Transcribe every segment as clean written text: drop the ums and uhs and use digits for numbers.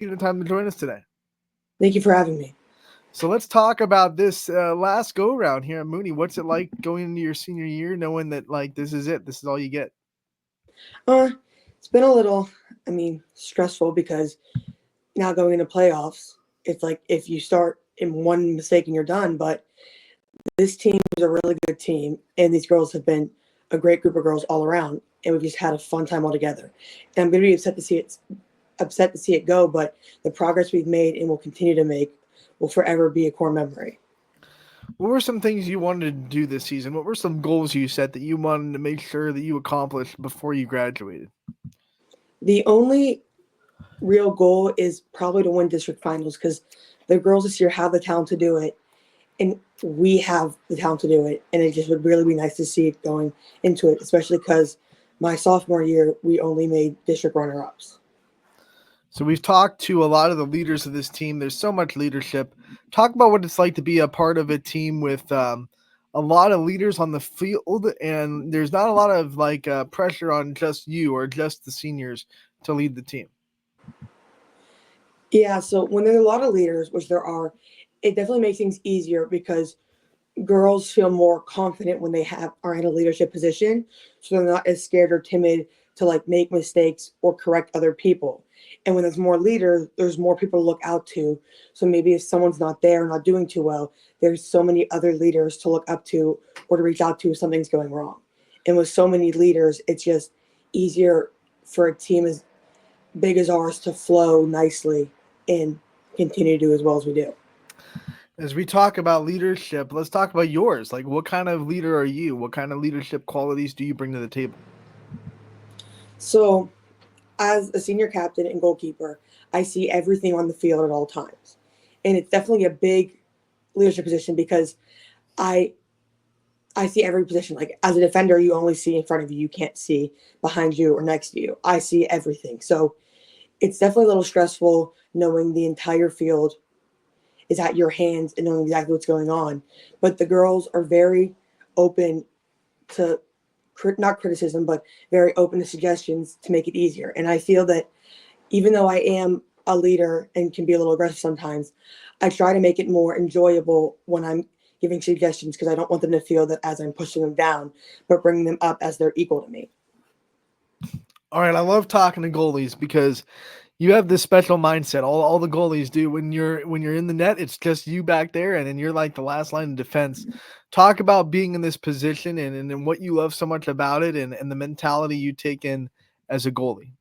taking the time to join us today. Thank you for having me. So let's talk about this last go round here at Mooney. What's it like going into your senior year, knowing that like this is it, this is all you get? Uh, it's been a little, stressful because now going into playoffs, it's like if you start in one mistake and you're done. But this team is a really good team, and these girls have been a great group of girls all around, and we've just had a fun time all together. And I'm going to be upset to see it go, but the progress we've made and will continue to make will forever be a core memory. What were some things you wanted to do this season? What were some goals you set that you wanted to make sure that you accomplished before you graduated? The only real goal is probably to win district finals because the girls this year have the talent to do it, and we have the talent to do it. And it just would really be nice to see it going into it, especially because my sophomore year we only made district runner-ups. So we've talked to a lot of the leaders of this team. There's so much leadership. Talk about what it's like to be a part of a team with a lot of leaders on the field, and there's not a lot of pressure on just you or just the seniors to lead the team. Yeah, so when there's a lot of leaders, which there are, it definitely makes things easier because girls feel more confident when they are in a leadership position, so they're not as scared or timid to like make mistakes or correct other people. And when there's more leaders, there's more people to look out to. So maybe if someone's not there, not doing too well, there's so many other leaders to look up to or to reach out to if something's going wrong. And with so many leaders, it's just easier for a team as big as ours to flow nicely and continue to do as well as we do. As we talk about leadership, let's talk about yours. Like, what kind of leader are you? What kind of leadership qualities do you bring to the table? So as a senior captain and goalkeeper, I see everything on the field at all times. And it's definitely a big leadership position because I I see every position. Like as a defender, you only see in front of you. You can't see behind you or next to you. I see everything. So it's definitely a little stressful knowing the entire field is at your hands and knowing exactly what's going on. But the girls are very open to not criticism, but very open to suggestions to make it easier. And I feel that even though I am a leader and can be a little aggressive sometimes, I try to make it more enjoyable when I'm giving suggestions because I don't want them to feel that as I'm pushing them down, but bringing them up as they're equal to me. All right, I love talking to goalies because you have this special mindset. All the goalies do when you're in the net, it's just you back there, and then you're like the last line of defense. Talk about being in this position and what you love so much about it, and the mentality you take in as a goalie.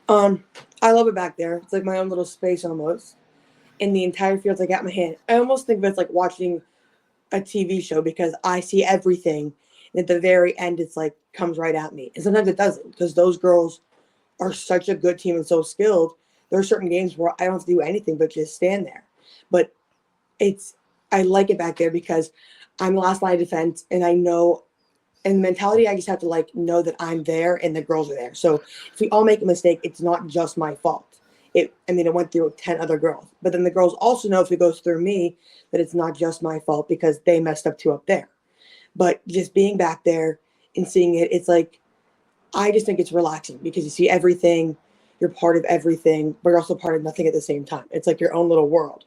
Um, I love it back there. It's like my own little space almost. And the entire field's like at my hand. I almost think of it as like watching a TV show because I see everything. And at the very end, it's like comes right at me. And sometimes it doesn't because those girls are such a good team and so skilled. There are certain games where I don't have to do anything but just stand there. But it's I like it back there because I'm the last line of defense and I know and the mentality I just have to like know that I'm there and the girls are there. So if we all make a mistake, it's not just my fault. It went through 10 other girls. But then the girls also know if it goes through me that it's not just my fault because they messed up too up there. But just being back there and seeing it, it's like I just think it's relaxing because you see everything, you're part of everything, but you're also part of nothing at the same time. It's like your own little world.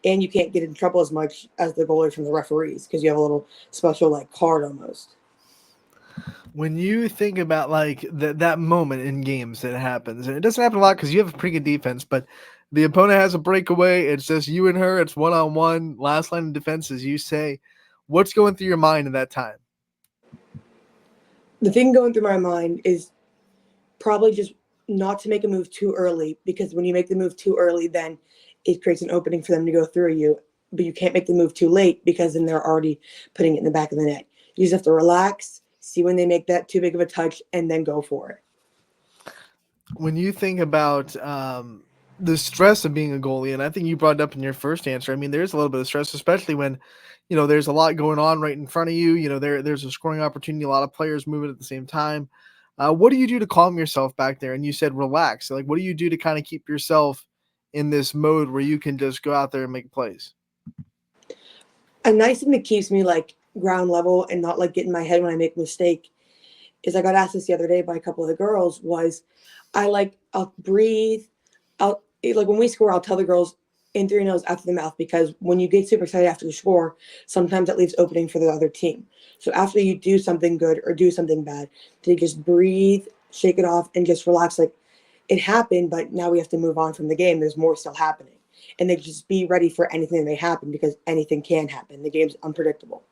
And you can't get in trouble as much as the goalie from the referees because you have a little special like card almost. When you think about like that moment in games that happens, and it doesn't happen a lot because you have a pretty good defense, but the opponent has a breakaway. It's just you and her. It's 1-on-1, last line of defense, as you say. What's going through your mind in that time? The thing going through my mind is probably just not to make a move too early because when you make the move too early, then it creates an opening for them to go through you. But you can't make the move too late because then they're already putting it in the back of the net. You just have to relax, see when they make that too big of a touch, and then go for it. When you think about the stress of being a goalie, and I think you brought it up in your first answer. I mean, there's a little bit of stress, especially when there's a lot going on right in front of you. There's a scoring opportunity, a lot of players moving at the same time. What do you do to calm yourself back there? And you said relax. So, like, what do you do to kind of keep yourself in this mode where you can just go out there and make plays? A nice thing that keeps me like ground level and not like get in my head when I make a mistake is I got asked this the other day by a couple of the girls was I'll breathe, like when we score, I'll tell the girls in through your nose, out through the mouth, because when you get super excited after you score, sometimes that leaves opening for the other team. So after you do something good or do something bad, to just breathe, shake it off, and just relax. Like, it happened, but now we have to move on from the game. There's more still happening, and they just be ready for anything that may happen, because anything can happen. The game's unpredictable.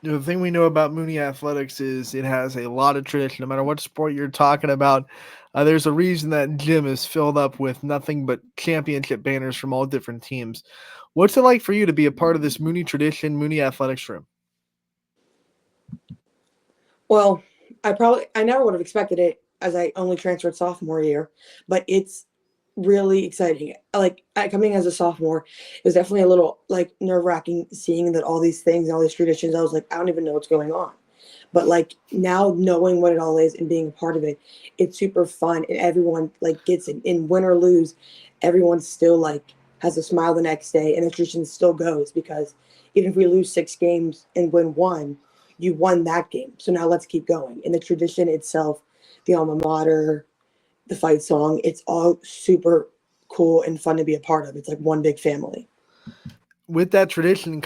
The thing we know about Mooney Athletics is it has a lot of tradition. No matter what sport you're talking about, there's a reason that gym is filled up with nothing but championship banners from all different teams. What's it like for you to be a part of this Mooney tradition, Mooney Athletics room? Well, I never would have expected it, as I only transferred sophomore year, but it's really exciting. Like, coming as a sophomore, it was definitely a little like nerve wracking seeing that all these things and all these traditions. I was like, I don't even know what's going on. But like now knowing what it all is and being a part of it, it's super fun, and everyone like gets it. In win or lose, everyone still like has a smile the next day, and the tradition still goes, because even if we lose 6 games and win one, you won that game. So now let's keep going. And the tradition itself, the alma mater, the fight song, it's all super cool and fun to be a part of. It's like one big family. With that tradition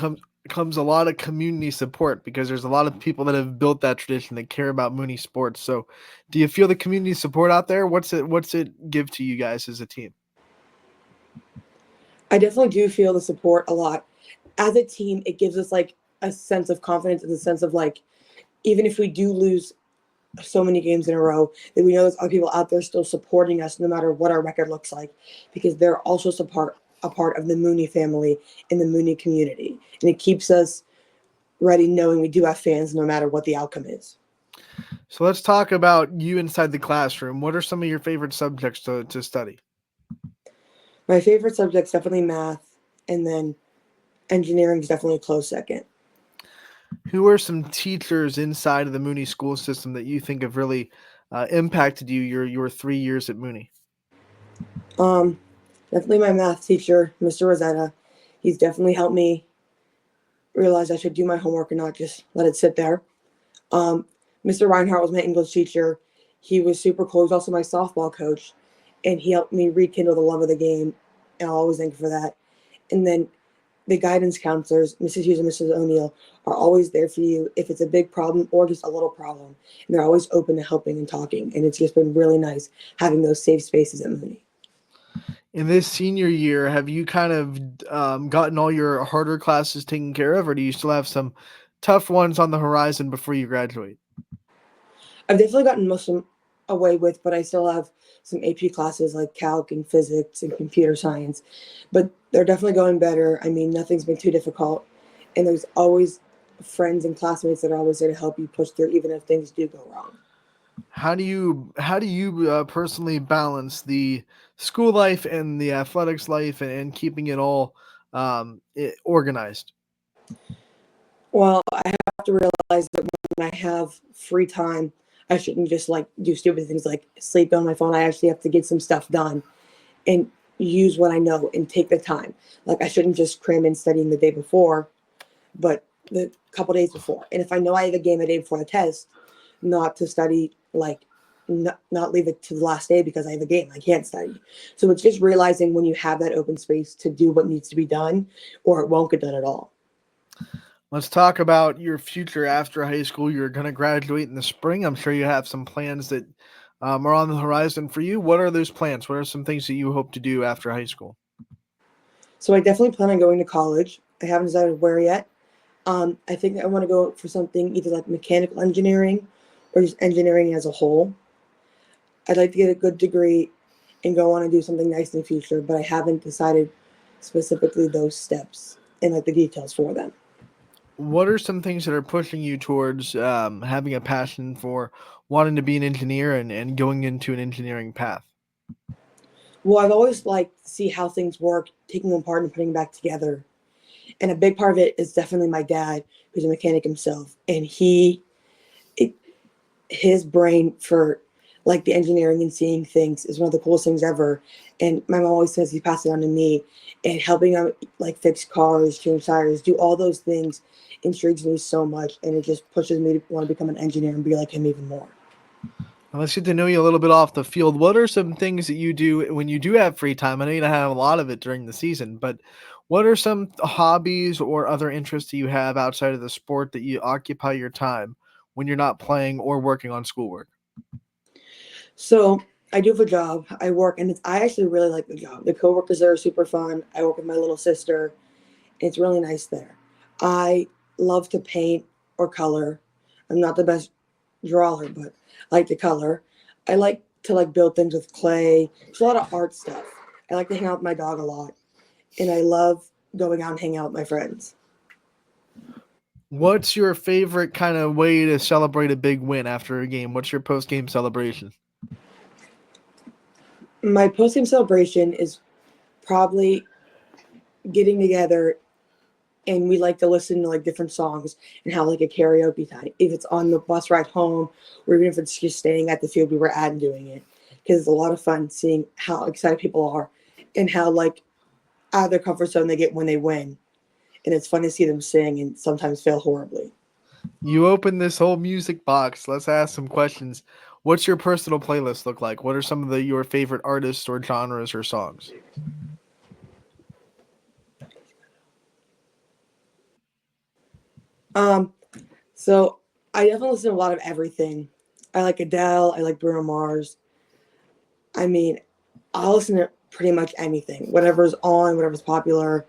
comes a lot of community support because there's a lot of people that have built that tradition that care about Mooney sports. So, do you feel the community support out there? What's it give to you guys as a team? I definitely do feel the support a lot. As a team, it gives us like a sense of confidence and a sense of like, even if we do lose so many games in a row, that we know there's other people out there still supporting us no matter what our record looks like, because they're also a part of the Mooney family and the Mooney community. And it keeps us ready knowing we do have fans no matter what the outcome is. So let's talk about you inside the classroom. What are some of your favorite subjects to study? My favorite subject's definitely math, and then engineering is definitely a close second. Who are some teachers inside of the Mooney school system that you think have really impacted you your 3 years at Mooney? Um, Definitely my math teacher, Mr. Rosetta. He's definitely helped me realize I should do my homework and not just let it sit there. Um, Mr. Reinhardt was my English teacher. He was super cool. He was also my softball coach, and he helped me rekindle the love of the game, and I'll always thank you for that. And then the guidance counselors, Mrs. Hughes and Mrs. O'Neill, are always there for you if it's a big problem or just a little problem. And they're always open to helping and talking. And it's just been really nice having those safe spaces at Mooney. In this senior year, have you kind of gotten all your harder classes taken care of, or do you still have some tough ones on the horizon before you graduate? I've definitely gotten most of them away with, but I still have some AP classes like calc and physics and computer science. But they're definitely going better. I mean, nothing's been too difficult. And there's always friends and classmates that are always there to help you push through, even if things do go wrong. How do you personally balance the school life and the athletics life and keeping it all organized? Well, I have to realize that when I have free time, I shouldn't just like do stupid things like sleep on my phone. I actually have to get some stuff done and use what I know and take the time. Like, I shouldn't just cram in studying the day before, but the couple days before. And if I know I have a game a day before the test, not to study like not leave it to the last day because I have a game. I can't study. So it's just realizing when you have that open space to do what needs to be done, or it won't get done at all. Let's talk about your future after high school. You're going to graduate in the spring. I'm sure you have some plans that are on the horizon for you. What are those plans? What are some things that you hope to do after high school? So I definitely plan on going to college. I haven't decided where yet. I think I want to go for something either like mechanical engineering or just engineering as a whole. I'd like to get a good degree and go on and do something nice in the future, but I haven't decided specifically those steps and like the details for them. What are some things that are pushing you towards having a passion for wanting to be an engineer and going into an engineering path? Well, I've always liked to see how things work, taking them apart and putting them back together. And a big part of it is definitely my dad, who's a mechanic himself, and it, his brain for like the engineering and seeing things is one of the coolest things ever. And my mom always says he passed it on to me, and helping him like fix cars, change tires, do all those things intrigues me so much, and it just pushes me to want to become an engineer and be like him even more. Well, let's get to know you a little bit off the field. What are some things that you do when you do have free time? I know you don't have a lot of it during the season, but what are some hobbies or other interests that you have outside of the sport that you occupy your time when you're not playing or working on schoolwork? So I do have a job. I work, and I actually really like the job. The coworkers there are super fun. I work with my little sister. It's really nice there. I love to paint or color. I'm not the best drawer, but I like to color. I like to build things with clay. There's a lot of art stuff. I like to hang out with my dog a lot, and I love going out and hanging out with my friends. What's your favorite kind of way to celebrate a big win after a game? What's your post game celebration? My post game celebration is probably getting together, and we like to listen to different songs and have a karaoke time. If it's on the bus ride home, or even if it's just staying at the field we were at and doing it, because it's a lot of fun seeing how excited people are and how out of their comfort zone they get when they win. And it's fun to see them sing and sometimes fail horribly. You open this whole music box. Let's ask some questions. What's your personal playlist look like? What are some of your favorite artists or genres or songs? Um, so I definitely listen to a lot of everything. I like Adele. I like Bruno Mars. I mean, I'll listen to pretty much anything, whatever's on, whatever's popular.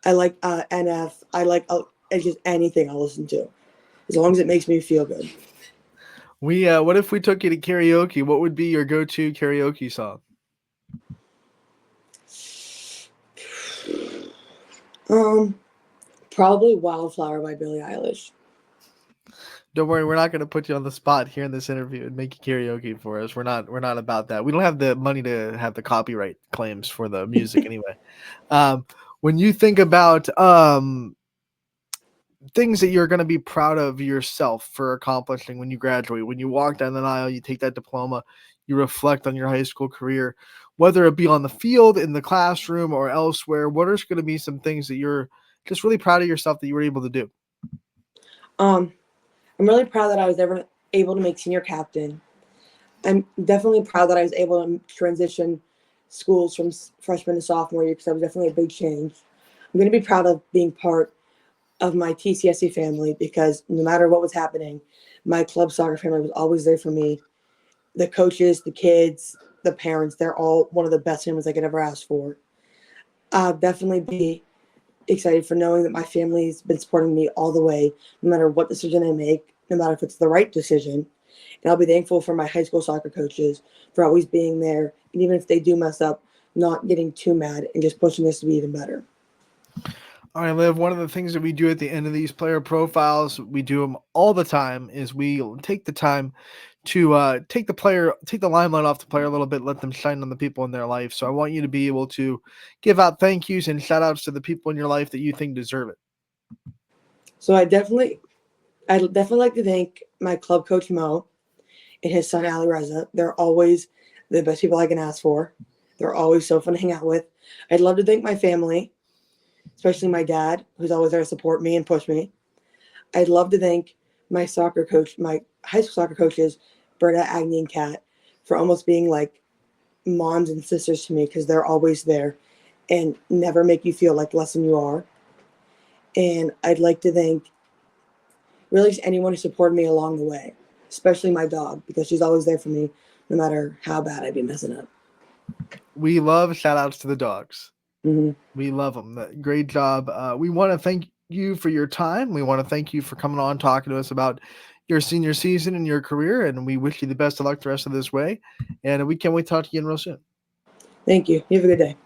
I like NF. I like it's just anything I'll listen to, as long as it makes me feel good. What if we took you to karaoke? What would be your go-to karaoke song? Um, Probably Wildflower by Billie Eilish. Don't worry, we're not going to put you on the spot here in this interview and make you karaoke for us. We're not about that. We don't have the money to have the copyright claims for the music anyway. When you think about things that you're going to be proud of yourself for accomplishing when you graduate, when you walk down the aisle, you take that diploma, you reflect on your high school career, whether it be on the field, in the classroom, or elsewhere. What are going to be some things that you're just really proud of yourself that you were able to do? Um, I'm really proud that I was ever able to make senior captain. I'm definitely proud that I was able to transition schools from freshman to sophomore year because that was definitely a big change. I'm going to be proud of being part of my TCSC family because no matter what was happening, my club soccer family was always there for me. The coaches, the kids, the parents, they're all one of the best families I could ever ask for. I'll definitely be excited for knowing that my family's been supporting me all the way, no matter what decision I make, no matter if it's the right decision. And I'll be thankful for my high school soccer coaches for always being there. And even if they do mess up, not getting too mad and just pushing us to be even better. All right, Liv, one of the things that we do at the end of these player profiles, we do them all the time, is we take the time to take the limelight off the player a little bit, let them shine on the people in their life. So I want you to be able to give out thank yous and shout outs to the people in your life that you think deserve it. So I'd definitely like to thank my club coach Mo and his son Ali Reza. They're always the best people I can ask for. They're always so fun to hang out with. I'd love to thank my family, especially my dad, who's always there to support me and push me. I'd love to thank my soccer coach, my high school soccer coaches, Berta, Agni, and Kat, for almost being like moms and sisters to me because they're always there and never make you feel like less than you are. And I'd like to thank really just anyone who supported me along the way, especially my dog because she's always there for me no matter how bad I'd be messing up. We love shout outs to the dogs. Mm-hmm. We love them. Great job. We want to thank you for your time. We want to thank you for coming on talking to us about your senior season and your career. And we wish you the best of luck the rest of this way. And we can't wait to talk to you again real soon. Thank you. You have a good day.